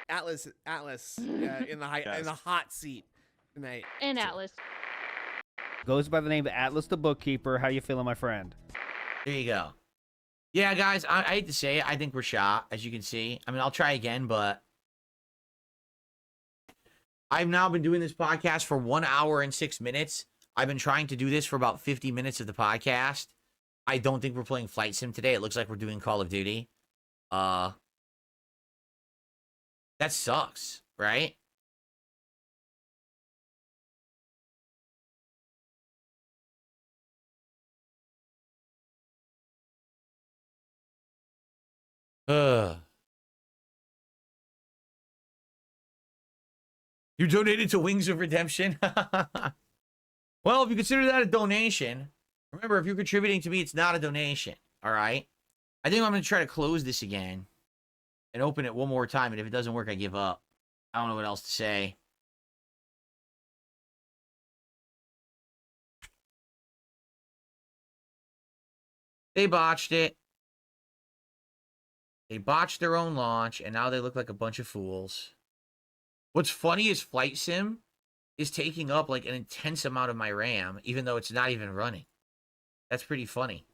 Atlas in the hot seat tonight. And Atlas. Goes by the name of Atlas the Bookkeeper. How you feeling, my friend? There you go. Yeah, guys, I hate to say it. I think we're shot, as you can see. I mean, I'll try again, but I've now been doing this podcast for 1 hour and 6 minutes. I've been trying to do this for about 50 minutes of the podcast. I don't think we're playing Flight Sim today. It looks like we're doing Call of Duty. That sucks, right? Ugh. You donated to Wings of Redemption? Well, if you consider that a donation, remember, if you're contributing to me, it's not a donation, all right? I think I'm going to try to close this again and open it one more time, and if it doesn't work, I give up. I don't know what else to say. They botched it. They botched their own launch, and now they look like a bunch of fools. What's funny is Flight Sim is taking up like an intense amount of my RAM, even though it's not even running. That's pretty funny.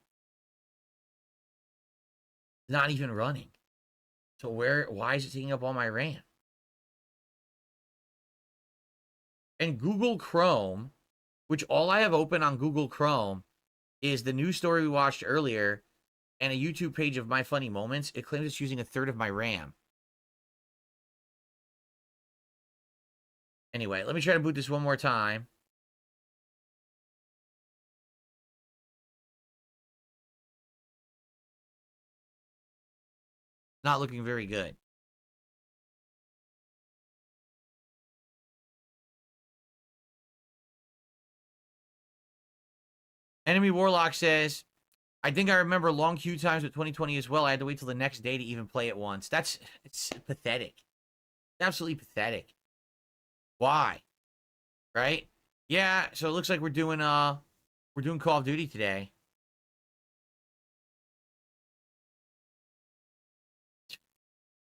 Not even running. So why is it taking up all my RAM? And Google Chrome, which all I have open on Google Chrome is the news story we watched earlier and a YouTube page of My Funny Moments. It claims it's using 1/3 of my RAM. Anyway, let me try to boot this one more time. Not looking very good. Enemy Warlock says, I think I remember long queue times with 2020 as well. I had to wait till the next day to even play it once. It's pathetic. Absolutely pathetic. Why? Right? Yeah, so it looks like we're doing Call of Duty today.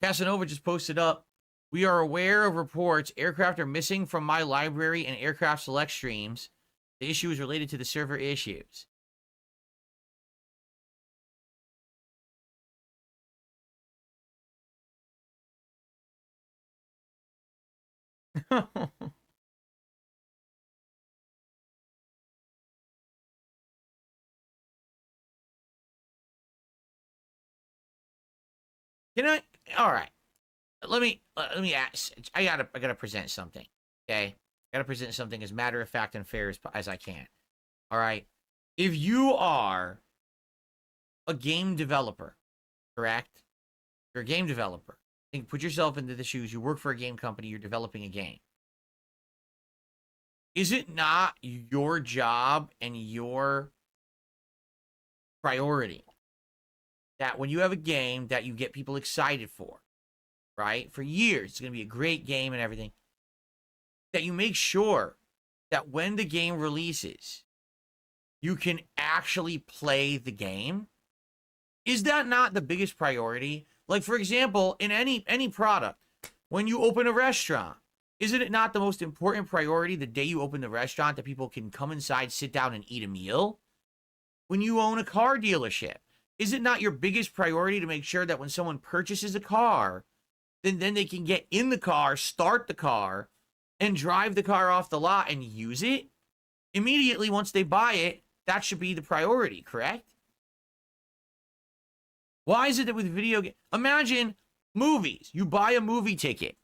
Casanova just posted up. We are aware of reports aircraft are missing from my library and aircraft select streams. The issue is related to the server issues. All right. Let me ask. I gotta present something. Okay, gotta present something as matter of fact and fair as I can. All right. If you are a game developer, correct? You're a game developer. Think, put yourself into the shoes. You work for a game company. You're developing a game. Is it not your job and your priority that when you have a game that you get people excited for, right? For years, it's going to be a great game and everything, that you make sure that when the game releases, you can actually play the game? Is that not the biggest priority? Like, for example, in any product, when you open a restaurant, isn't it not the most important priority the day you open the restaurant that people can come inside, sit down, and eat a meal? When you own a car dealership, is it not your biggest priority to make sure that when someone purchases a car, then they can get in the car, start the car, and drive the car off the lot and use it? Immediately once they buy it, that should be the priority, correct? Why is it that with video games, imagine movies, you buy a movie ticket,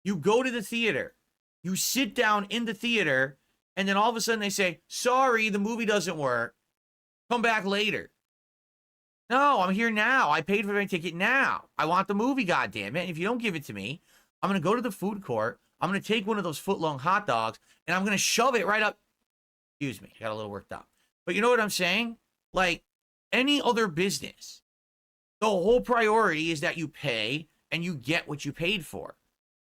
you go to the theater, you sit down in the theater, and then all of a sudden they say, sorry, the movie doesn't work, come back later. No, I'm here now. I paid for my ticket now. I want the movie, goddammit. And if you don't give it to me, I'm going to go to the food court. I'm going to take one of those foot-long hot dogs, and I'm going to shove it right up. Excuse me. I got a little worked up. But you know what I'm saying? Like any other business, the whole priority is that you pay and you get what you paid for.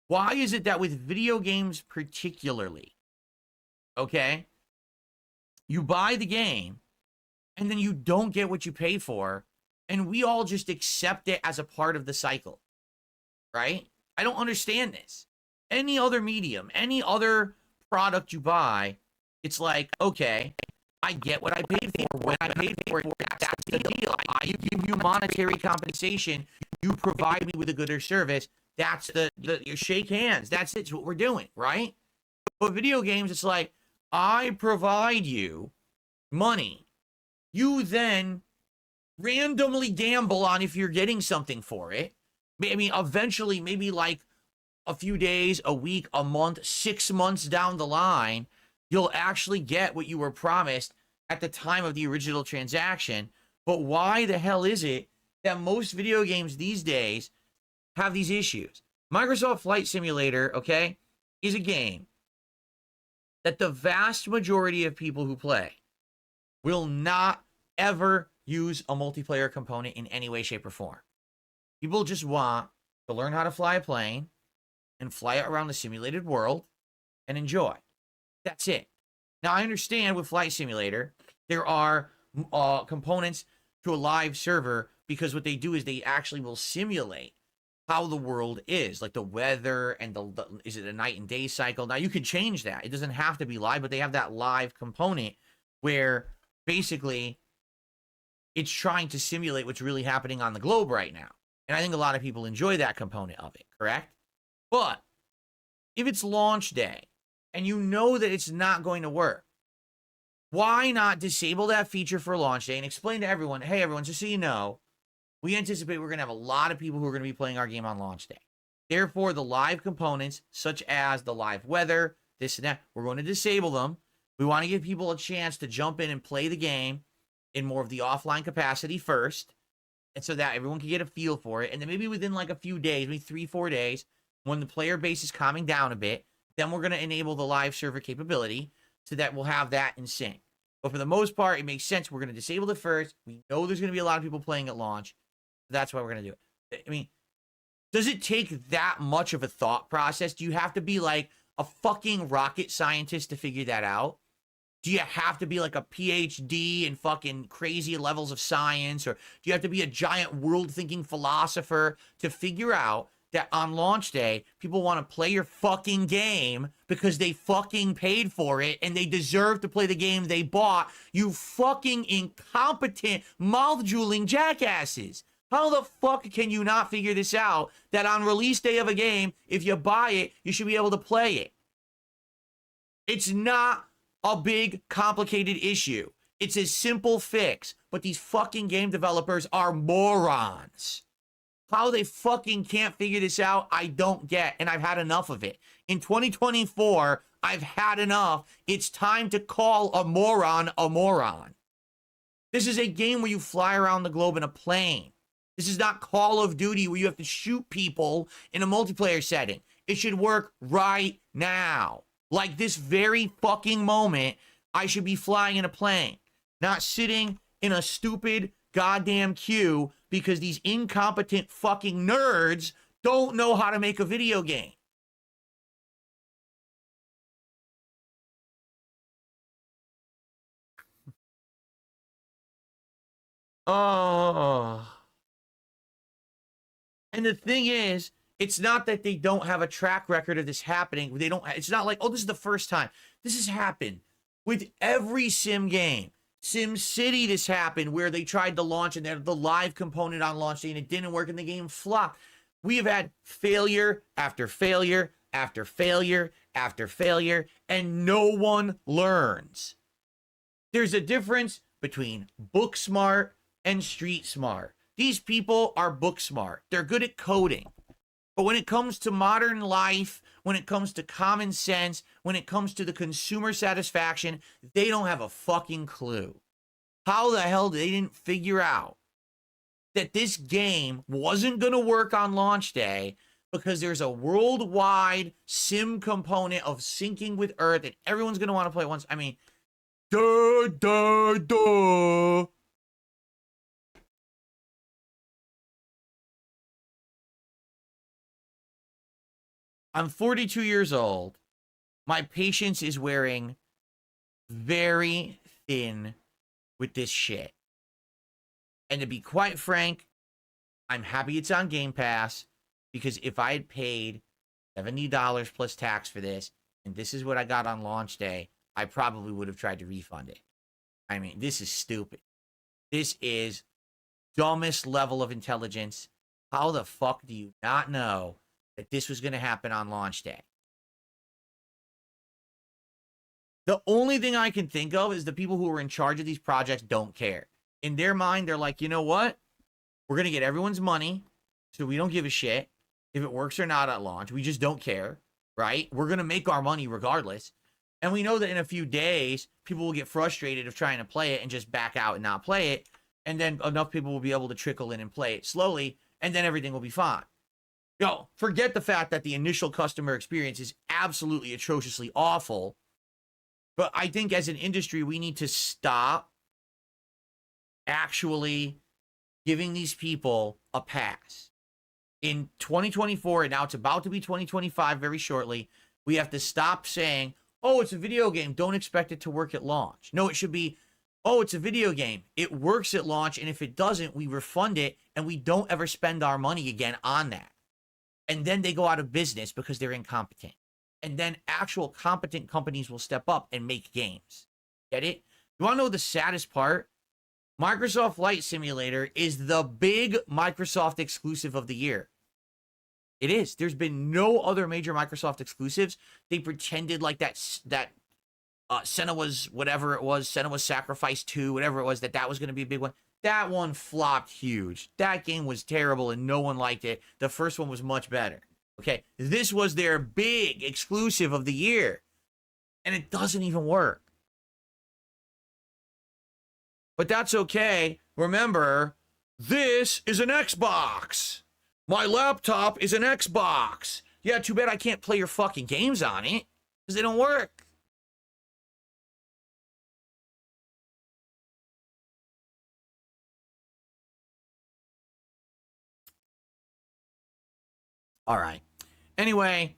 Why is it that with video games particularly, okay, you buy the game, and then you don't get what you pay for, and we all just accept it as a part of the cycle, right? I don't understand this. Any other medium, any other product you buy, it's like, okay, I get what I paid for when I paid for it. That's the deal. I give you monetary compensation. You provide me with a good service. That's you shake hands. That's it. It's what we're doing, right? But video games, it's like, I provide you money. You then randomly gamble on if you're getting something for it. I mean, eventually, maybe like a few days, a week, a month, 6 months down the line, you'll actually get what you were promised at the time of the original transaction. But why the hell is it that most video games these days have these issues? Microsoft Flight Simulator, okay, is a game that the vast majority of people who play will not ever use a multiplayer component in any way, shape, or form. People just want to learn how to fly a plane and fly it around the simulated world and enjoy. That's it. Now, I understand with Flight Simulator, there are components to a live server because what they do is they actually will simulate how the world is, like the weather and is it a night and day cycle? Now, you can change that. It doesn't have to be live, but they have that live component where basically it's trying to simulate what's really happening on the globe right now. And I think a lot of people enjoy that component of it, correct? But if it's launch day and you know that it's not going to work, why not disable that feature for launch day and explain to everyone, hey, everyone, just so you know, we anticipate we're going to have a lot of people who are going to be playing our game on launch day. Therefore, the live components, such as the live weather, this and that, we're going to disable them. We want to give people a chance to jump in and play the game in more of the offline capacity first, and so that everyone can get a feel for it. And then maybe within like a few days, maybe 3-4 days, when the player base is calming down a bit, then we're going to enable the live server capability so that we'll have that in sync. But for the most part, it makes sense. We're going to disable it first. We know there's going to be a lot of people playing at launch. That's why we're going to do it. I mean, does it take that much of a thought process? Do you have to be like a fucking rocket scientist to figure that out? Do you have to be like a PhD in fucking crazy levels of science? Or do you have to be a giant world-thinking philosopher to figure out that on launch day, people want to play your fucking game because they fucking paid for it and they deserve to play the game they bought? You fucking incompetent, mouth-drooling jackasses. How the fuck can you not figure this out, that on release day of a game, if you buy it, you should be able to play it? It's not a big, complicated issue. It's a simple fix, but these fucking game developers are morons. How they fucking can't figure this out, I don't get, and I've had enough of it. In 2024, I've had enough. It's time to call a moron a moron. This is a game where you fly around the globe in a plane. This is not Call of Duty where you have to shoot people in a multiplayer setting. It should work right now. Like this very fucking moment, I should be flying in a plane, not sitting in a stupid goddamn queue because these incompetent fucking nerds don't know how to make a video game. Oh. And the thing is, it's not that they don't have a track record of this happening. It's not like, oh, this is the first time. This has happened with every sim game. Sim City, this happened where they tried to launch and they had the live component on launch day and it didn't work and the game flopped. We have had failure after failure after failure after failure, and no one learns. There's a difference between book smart and street smart. These people are book smart. They're good at coding. But when it comes to modern life, when it comes to common sense, when it comes to the consumer satisfaction, they don't have a fucking clue. How the hell they didn't figure out that this game wasn't going to work on launch day because there's a worldwide sim component of syncing with Earth and everyone's going to want to play it once. I mean, duh, duh, duh. I'm 42 years old. My patience is wearing very thin with this shit. And to be quite frank, I'm happy it's on Game Pass. because if I had paid $70 plus tax for this, and this is what I got on launch day, I probably would have tried to refund it. I mean, this is stupid. This is dumbest level of intelligence. How the fuck do you not know that this was going to happen on launch day? The only thing I can think of is the people who are in charge of these projects don't care. In their mind, they're like, you know what? We're going to get everyone's money, so we don't give a shit if it works or not at launch. We just don't care, right? We're going to make our money regardless. And we know that in a few days, people will get frustrated of trying to play it and just back out and not play it. And then enough people will be able to trickle in and play it slowly, and then everything will be fine. Yo, forget the fact that the initial customer experience is absolutely atrociously awful. But I think as an industry, we need to stop actually giving these people a pass. In 2024, and now it's about to be 2025 very shortly, we have to stop saying, oh, it's a video game, don't expect it to work at launch. No, it should be, oh, it's a video game, it works at launch, and if it doesn't, we refund it, and we don't ever spend our money again on that. And then they go out of business because they're incompetent. And then actual competent companies will step up and make games. Get it? You want to know the saddest part? Microsoft Flight Simulator is the big Microsoft exclusive of the year. It is. There's been no other major Microsoft exclusives. They pretended like that Senua's whatever it was, Senua's Sacrifice 2, whatever it was, that was going to be a big one. That one flopped huge. That game was terrible and no one liked it. The first one was much better. Okay, this was their big exclusive of the year, and it doesn't even work. But that's okay. Remember, this is an Xbox. My laptop is an Xbox. Yeah, too bad I can't play your fucking games on it, because they don't work. All right. Anyway,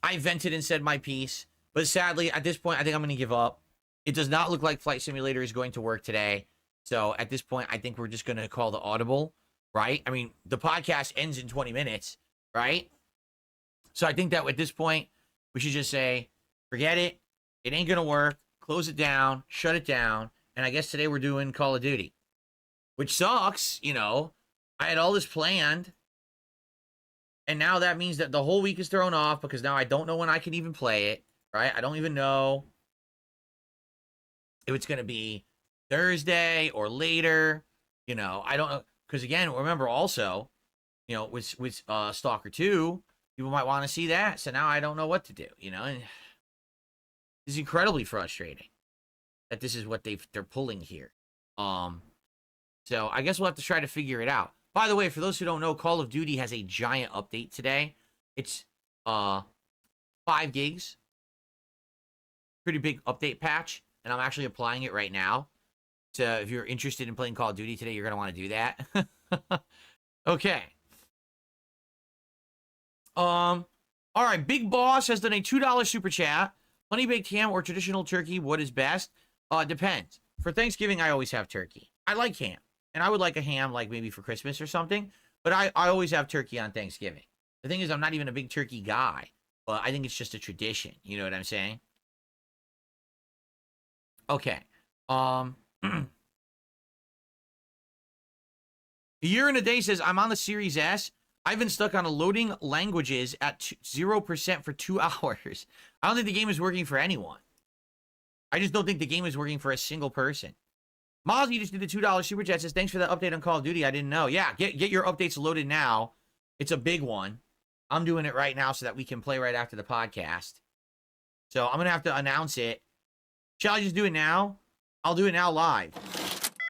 I vented and said my piece, but sadly, at this point, I think I'm going to give up. It does not look like Flight Simulator is going to work today. So at this point, I think we're just going to call the audible, right? I mean, the podcast ends in 20 minutes, right? So I think that at this point, we should just say, forget it. It ain't going to work. Close it down. Shut it down. And I guess today we're doing Call of Duty, which sucks. You know, I had all this planned. And now that means that the whole week is thrown off because now I don't know when I can even play it, right? I don't even know if it's going to be Thursday or later. You know, I don't know. Because again, remember also, you know, with Stalker 2, people might want to see that. So now I don't know what to do, you know? And it's incredibly frustrating that this is what they're pulling here. So I guess we'll have to try to figure it out. By the way, for those who don't know, Call of Duty has a giant update today. It's 5 gigs. Pretty big update patch. And I'm actually applying it right now. So if you're interested in playing Call of Duty today, you're going to want to do that. Okay. All right. Big Boss has done a $2 super chat. Honey baked ham or traditional turkey, what is best? Depends. For Thanksgiving, I always have turkey. I like ham. And I would like a ham, like maybe for Christmas or something. But I always have turkey on Thanksgiving. The thing is, I'm not even a big turkey guy. But I think it's just a tradition. You know what I'm saying? Okay. A Year in a Day says, I'm on the Series S. I've been stuck on a loading languages at 0% for 2 hours. I don't think the game is working for anyone. I just don't think the game is working for a single person. Miles, you just did the $2 super chat. Says, thanks for the update on Call of Duty. I didn't know. Yeah, get your updates loaded now. It's a big one. I'm doing it right now so that we can play right after the podcast. So I'm going to have to announce it. Shall I just do it now? I'll do it now live.